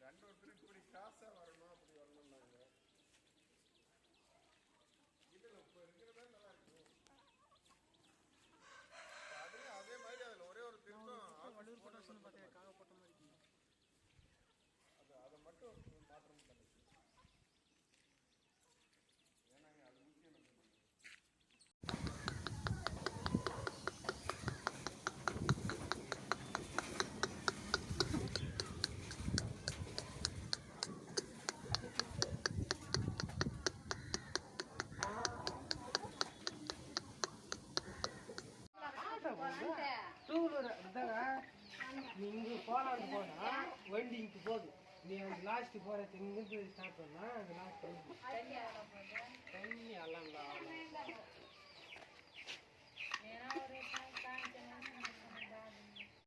ரெண்டு ஒருத்தர் இப்படி காசா வரணும் அப்படி வரணும்னாங்க. இதுல இப்போ இருக்கிறதே நல்லா இருக்கும். அதுலயும் அதே மாதிரி அதுல ஒரே ஒரு திருத்தம் வள்ளூர் போட்டோஸ்னு பார்த்தேன், காக போட்ட மாதிரி. அதை மட்டும் மாற்றம் பண்ணிச்சு. ஏன்னாங்க அது முக்கியம். நீங்க போலான்னு போனா வண்டி இங்கு போகுது. நீ அந்த லாஸ்ட் போறது இங்கிருந்து ஸ்டார்ட் பண்ணா அது லாஸ்ட் தண்ணி எல்லாம்